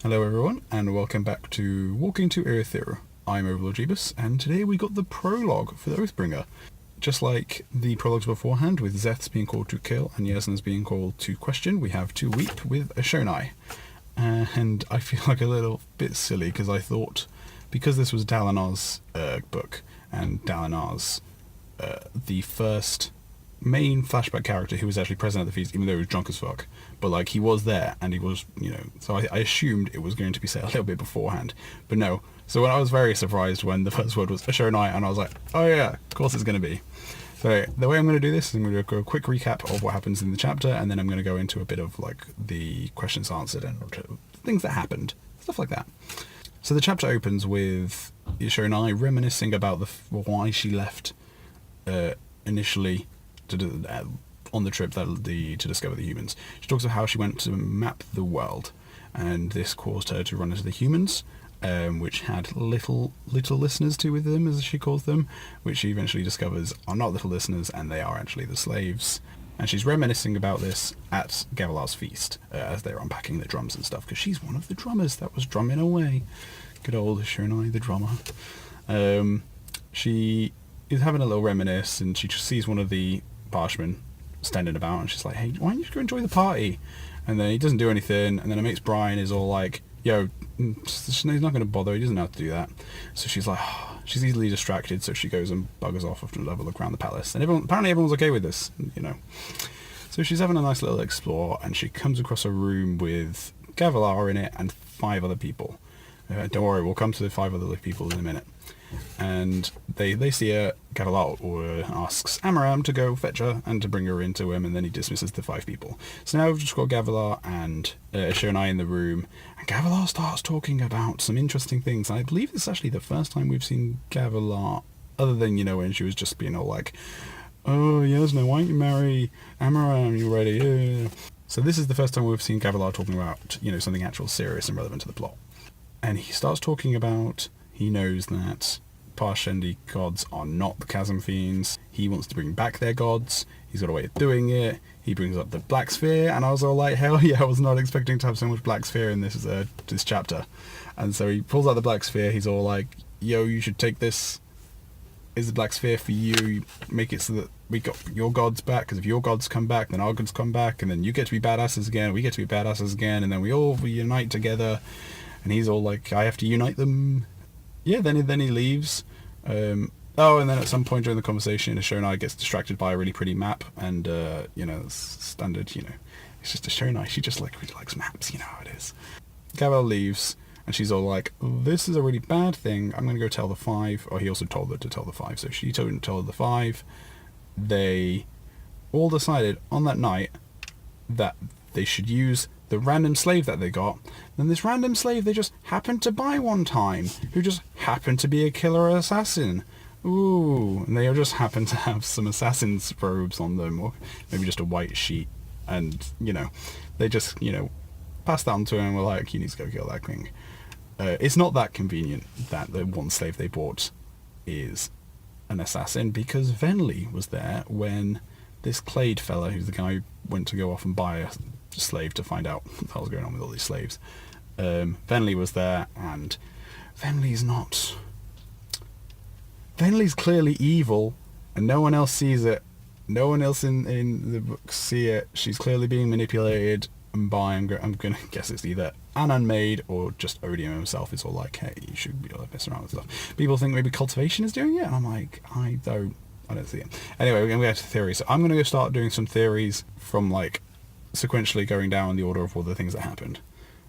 Hello everyone, and welcome back to Walking to Urithiru. I'm Overlord Jeebus, and today we got the prologue for the Oathbringer. Just like the prologues beforehand, with Zeth's being called to kill and Yasn's being called to question, we have to weep with Ashonai. And I feel like a little bit silly, because I thought, because this was Dalinar's book, and Dalinar's the first main flashback character who was actually present at the feast, even though he was drunk as fuck, but like he was there and he was, so I assumed it was going to be set a little bit beforehand, but no. So when I was very surprised when the first word was Ashonai, and I was like, oh yeah, of course it's going to be. So the way I'm going to do this is I'm going to go a quick recap of what happens in the chapter, and then I'm going to go into a bit of like the questions answered and things that happened, stuff like that. So the chapter opens with Ashonai reminiscing about why she left initially on the trip to discover the humans. She talks about how she went to map the world, and this caused her to run into the humans, which had little listeners to with them, as she calls them, which she eventually discovers are not little listeners, and they are actually the slaves. And she's reminiscing about this at Gavilar's feast, as they're unpacking the drums and stuff, because she's one of the drummers that was drumming away. Good old Ashonai, the drummer. She is having a little reminisce, and she just sees one of the Parshmen standing about, and she's like, hey, why don't you go enjoy the party? And then he doesn't do anything, and then her mate Brian is all like, yo, he's not going to bother, he doesn't know how to do that. So she's like, she's easily distracted, so she goes and buggers off after a look around the palace, and apparently everyone's okay with this, So she's having a nice little explore, and she comes across a room with Gavilar in it and 5 other people. Don't worry, we'll come to the 5 other people in a minute. And they see her. Gavilar asks Amaram to go fetch her and to bring her into him, and then he dismisses the 5 people. So now we've just got Gavilar and Ashonai in the room, and Gavilar starts talking about some interesting things. And I believe this is actually the first time we've seen Gavilar, other than, when she was just being all like, oh, Yasna, why don't you marry Amaram, you ready? Yeah. So this is the first time we've seen Gavilar talking about, something actual serious and relevant to the plot. And he starts talking about, he knows that Parshendi gods are not the Chasm Fiends. He wants to bring back their gods. He's got a way of doing it. He brings up the Black Sphere, and I was all like, hell yeah, I was not expecting to have so much Black Sphere in this chapter. And so he pulls out the Black Sphere. He's all like, yo, you should take this. Is the Black Sphere for you? You make it so that we got your gods back, because if your gods come back, then our gods come back, and then you get to be badasses again, we get to be badasses again, and then we all unite together. And he's all like, I have to unite them. Yeah, then he leaves. And then at some point during the conversation, Ashonai gets distracted by a really pretty map, and it's standard, it's just Ashonai. She just really likes maps, you know how it is. Gavilar leaves, and she's all like, this is a really bad thing. I'm going to go tell the 5. Or he also told her to tell the 5, so she told the 5. They all decided on that night that they should use the random slave that they got. Then this random slave they just happened to buy one time, who just happened to be a killer assassin. Ooh, and they just happened to have some assassin's robes on them, or maybe just a white sheet. And, they just, passed that on to him and were like, you need to go kill that thing. It's not that convenient that the one slave they bought is an assassin, because Venli was there when this Clade fella, who's the guy who went to go off and buy a slave to find out what the hell's going on with all these slaves. Venli was there, and Venli's clearly evil, and no one else sees it. No one else in the book see it. She's clearly being manipulated by, I'm going to guess it's either an unmade or just Odium himself. It's all like, hey, you should be able to mess around with stuff. People think maybe Cultivation is doing it, and I'm like, I don't see it. Anyway, we're going to go to theories. So I'm going to go start doing some theories from sequentially going down the order of all the things that happened.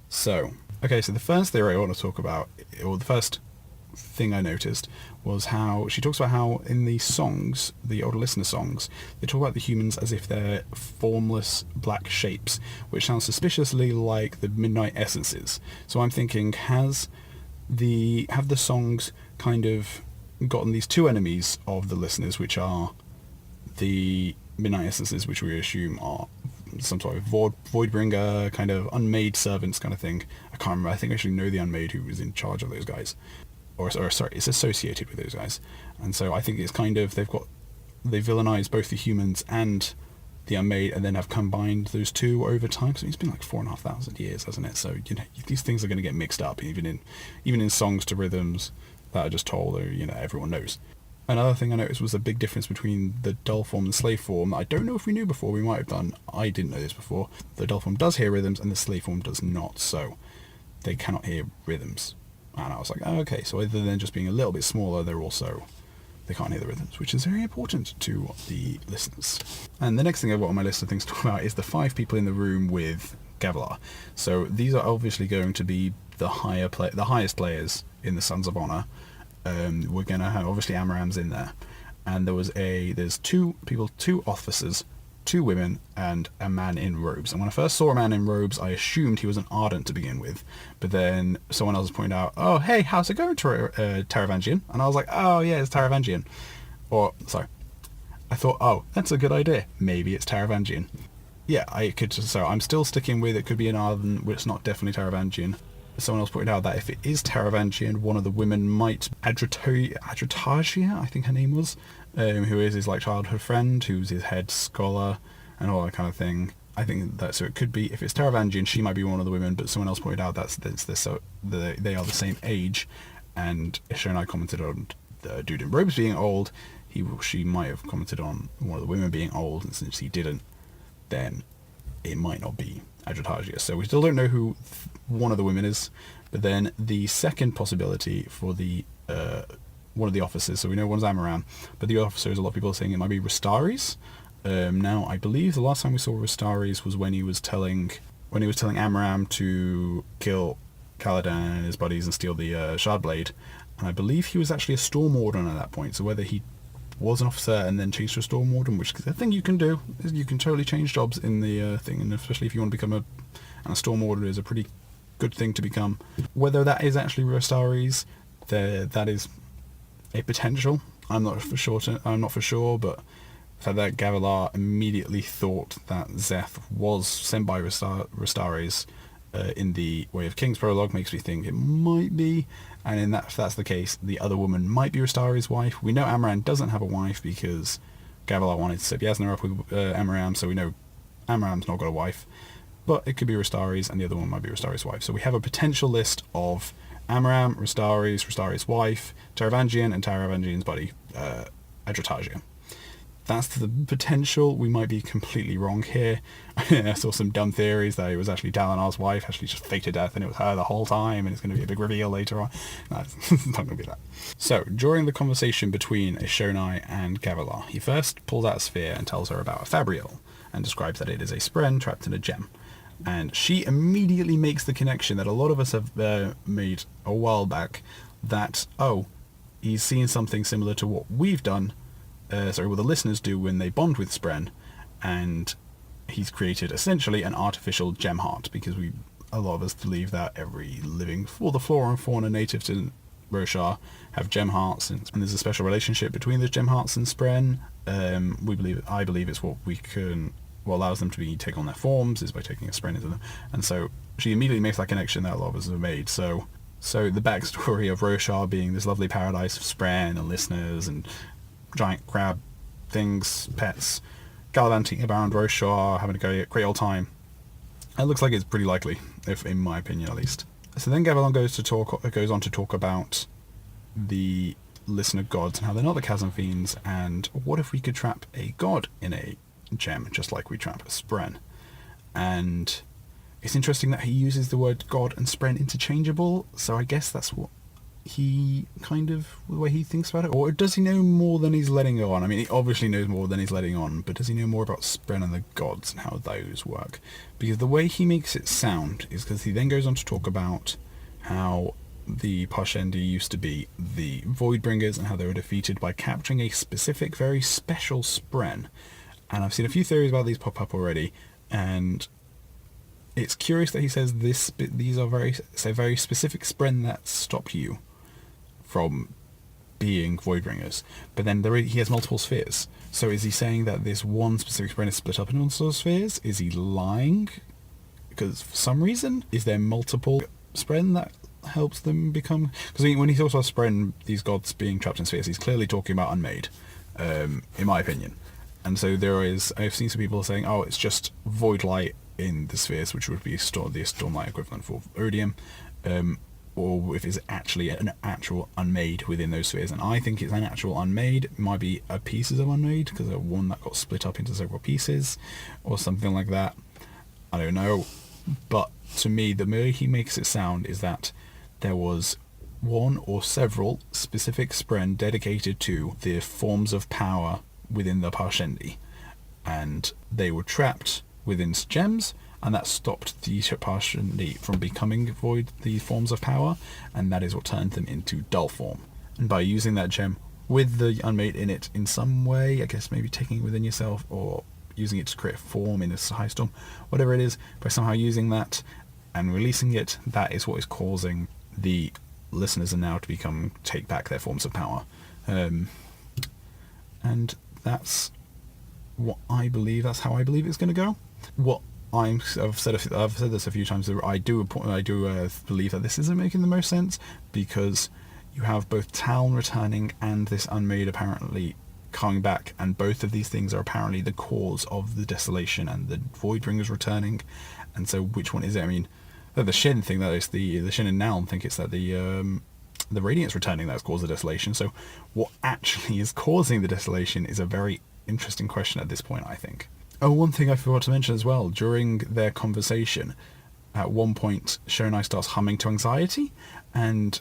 So the first theory I want to talk about, or the first thing I noticed, was how she talks about how in the songs, the older listener songs, they talk about the humans as if they're formless black shapes, which sounds suspiciously like the Midnight Essences. So I'm thinking, have the songs kind of gotten these 2 enemies of the listeners, which are the Midnight Essences, which we assume are some sort of Voidbringer, kind of unmade servants kind of thing. I can't remember. I think I actually know the unmade who was in charge of those guys. Or sorry, it's associated with those guys. And so I think it's kind of, they villainized both the humans and the Unmade, and then have combined those two over time. So it's been like 4,500 years, hasn't it? So these things are going to get mixed up, even in songs to rhythms that are just told, or everyone knows. Another thing I noticed was a big difference between the doll form and the slave form. I don't know if we knew before. We might have done. I didn't know this before. The doll form does hear rhythms, and the slave form does not. So they cannot hear rhythms. And I was like, oh, okay. So other than just being a little bit smaller, they can't hear the rhythms, which is very important to the listeners. And the next thing I've got on my list of things to talk about is the 5 people in the room with Gavilar. So these are obviously going to be the highest players in the Sons of Honor. We're going to have, obviously, Amaram's in there. And there's 2 people, 2 officers, 2 women, and a man in robes. And when I first saw a man in robes, I assumed he was an Ardent to begin with. But then someone else pointed out, oh, hey, how's it going, Taravangian? And I was like, oh, yeah, it's Taravangian. I thought, oh, that's a good idea. Maybe it's Taravangian. Yeah, I'm still sticking with it could be an Ardent, but it's not definitely Taravangian. Someone else pointed out that if it is Taravangian, one of the women might Adrotagia, I think her name was, who is his childhood friend, who's his head scholar, and all that kind of thing. I think that, so it could be, if it's Taravangian, she might be one of the women, but someone else pointed out they are the same age, and Isha and I commented on the dude in robes being old. She might have commented on one of the women being old, and since he didn't, then it might not be Adrotagia. So we still don't know who one of the women is. But then the second possibility for the one of the officers, so we know one's Amaram, but the officers, a lot of people are saying it might be Rastaris. Now I believe the last time we saw Rastaris was when he was telling Amaram to kill Caladan and his buddies and steal the Shardblade, and I believe he was actually a Storm Warden at that point. So whether he was an officer and then changed to a Storm Warden, which is a thing you can do. You can totally change jobs in the thing, and especially if you want to become a Storm Warden is a pretty good thing to become. Whether that is actually Rastaris, that is a potential. I'm not for sure, but the fact that Gavilar immediately thought that Szeth was sent by Rastaris in the Way of Kings prologue makes me think it might be. And if that's the case, the other woman might be Rastaris' wife. We know Amaram doesn't have a wife because Gavilar wanted to set Yasna up with Amaram, so we know Amaram's not got a wife. But it could be Rastaris, and the other one might be Rastaris' wife. So we have a potential list of Amaram, Rastaris' wife, Taravangian, and Taravangian's buddy, Adrotagia. That's the potential. We might be completely wrong here. I saw some dumb theories that it was actually Dalinar's wife, actually just faked to death, and it was her the whole time, and it's going to be a big reveal later on. No, it's not going to be that. So, during the conversation between Ishonai and Gavilar, he first pulls out a sphere and tells her about a Fabrial, and describes that it is a spren trapped in a gem. And she immediately makes the connection that a lot of us have made a while back, that, he's seen something similar to what we've done, what the listeners do when they bond with Spren, and he's created essentially an artificial gem heart, because a lot of us believe that every living, all the flora and fauna native to Roshar have gem hearts, and there's a special relationship between those gem hearts and Spren. I believe it's what allows them to take on their forms is by taking a Spren into them, and so she immediately makes that connection that a lot of us have made. So the backstory of Roshar being this lovely paradise of Spren and listeners and giant crab things, pets, gallivanting around Roshar, having a great old time. It looks like it's pretty likely, if in my opinion at least. So then Gavilar goes on to talk about the listener gods and how they're not the chasm fiends, and what if we could trap a god in a gem, just like we trap a Spren. And it's interesting that he uses the word god and Spren interchangeable, so I guess that's what he the way he thinks about it. Or does he know more than he's letting on? I mean, he obviously knows more than he's letting on, but does he know more about Spren and the gods and how those work? Because the way he makes it sound is because he then goes on to talk about how the Parshendi used to be the Voidbringers and how they were defeated by capturing a specific, very special Spren. And I've seen a few theories about these pop up already, and it's curious that he says these are very specific Spren that stop you from being Voidbringers. But then he has multiple spheres. So is he saying that this one specific Spren is split up into multiple spheres? Is he lying? Because for some reason, is there multiple Spren that helps them become... Because when he talks about Spren, these gods being trapped in spheres, he's clearly talking about Unmade, in my opinion. And so I've seen some people saying, oh, it's just void light in the spheres, which would be the Stormlight equivalent for Iridium, or if it's actually an actual unmade within those spheres. And I think it's an actual unmade. It might be a pieces of unmade, because one that got split up into several pieces, or something like that. I don't know. But to me, the way he makes it sound is that there was one or several specific spren dedicated to the forms of power within the Parshendi, and they were trapped within gems, and that stopped the Parshendi from becoming void the forms of power, and that is what turned them into dull form. And by using that gem with the unmade in it in some way, I guess maybe taking it within yourself or using it to create a form in a high storm, whatever it is, by somehow using that and releasing it, that is what is causing the listeners are now to take back their forms of power. And that's what I believe. That's how I believe it's going to go. I've said this a few times. I do believe that this isn't making the most sense, because you have both Taln returning and this unmade apparently coming back, and both of these things are apparently the cause of the desolation and the Voidbringers returning. And so, which one is it? I mean, the Shin thing, that is the Shin and Naln think it's that the Radiance returning that's caused the desolation. So what actually is causing the desolation is a very interesting question at this point, I think. Oh, one thing I forgot to mention as well, during their conversation, at one point Shonai starts humming to anxiety, and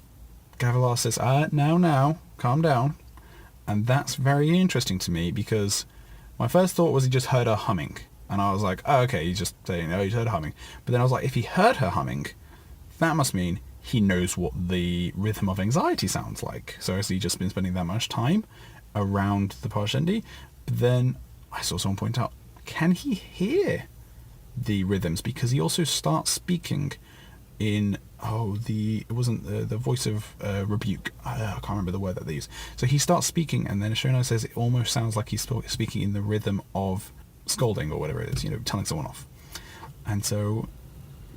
Gavilar says, now, calm down. And that's very interesting to me, because my first thought was he just heard her humming. And I was like, oh, okay, he's just saying, oh, he heard her humming. But then I was like, if he heard her humming, that must mean he knows what the rhythm of anxiety sounds like. So has he just been spending that much time around the Parshendi? But then I saw someone point out, can he hear the rhythms? Because he also starts speaking in, it wasn't the voice of rebuke. I can't remember the word that they use. So he starts speaking, and then Shonai says it almost sounds like he's speaking in the rhythm of scolding or whatever it is, telling someone off. And so,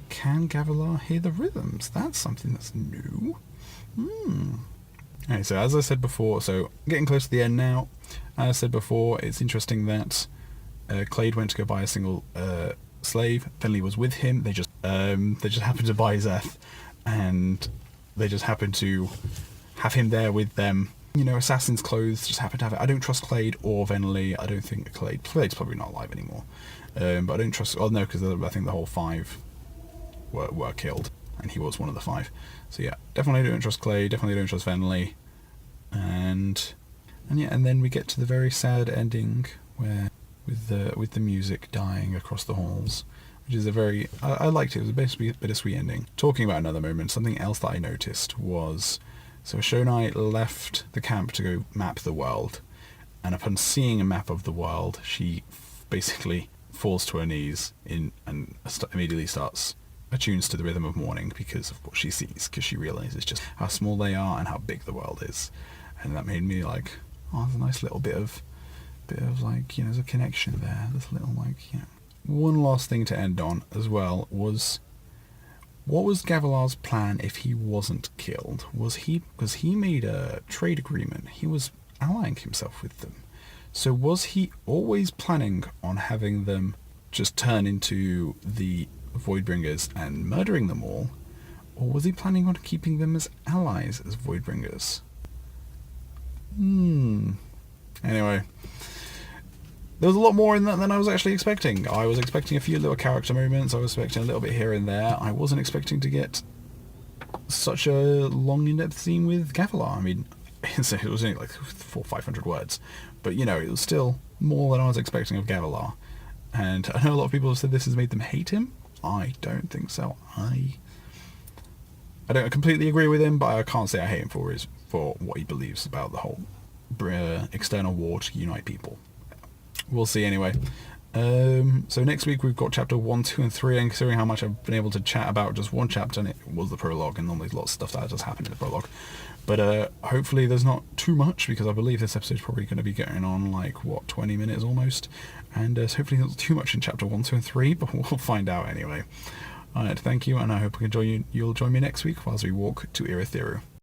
can Gavilar hear the rhythms? That's something that's new. Okay, so as I said before, so getting close to the end now. As I said before, it's interesting that Clade went to go buy a single slave. Finley was with him. They just happened to buy Zeth, and they just happened to have him there with them. Assassin's clothes, just happened to have it. I don't trust Clade or Venley. I don't think Clade's probably not alive anymore. But I don't trust... Oh, no, because I think the whole 5 were killed, and he was one of the 5. So yeah, definitely don't trust Clade, definitely don't trust Venley. And then we get to the very sad ending, where with the music dying across the halls, which is a very... I liked it. It was a bittersweet ending. Talking about another moment, something else that I noticed was... So Shonai left the camp to go map the world, and upon seeing a map of the world, she basically falls to her knees and immediately attunes to the rhythm of mourning because of what she sees, because she realizes just how small they are and how big the world is. And that made me like, oh, there's a nice little bit of like, there's a connection there. This little One last thing to end on as well was, what was Gavilar's plan if he wasn't killed? Because he made a trade agreement. He was allying himself with them. So was he always planning on having them just turn into the Voidbringers and murdering them all? Or was he planning on keeping them as allies as Voidbringers? Anyway, there was a lot more in that than I was actually expecting. I was expecting a few little character moments. I was expecting a little bit here and there. I wasn't expecting to get such a long in-depth scene with Gavilar. I mean, it was only like 400-500 words. But, it was still more than I was expecting of Gavilar. And I know a lot of people have said this has made them hate him. I don't think so. I don't completely agree with him, but I can't say I hate him for what he believes about the whole external war to unite people. We'll see anyway. So next week we've got chapter 1, 2, and 3, and considering how much I've been able to chat about just one chapter, and it was the prologue, and normally lots of stuff that just happened in the prologue. But hopefully there's not too much, because I believe this episode's probably going to be getting on 20 minutes almost. And so hopefully there's not too much in chapter 1, 2, and 3, but we'll find out anyway. Alright, thank you, and I hope you'll join me next week whilst we walk to Urithiru.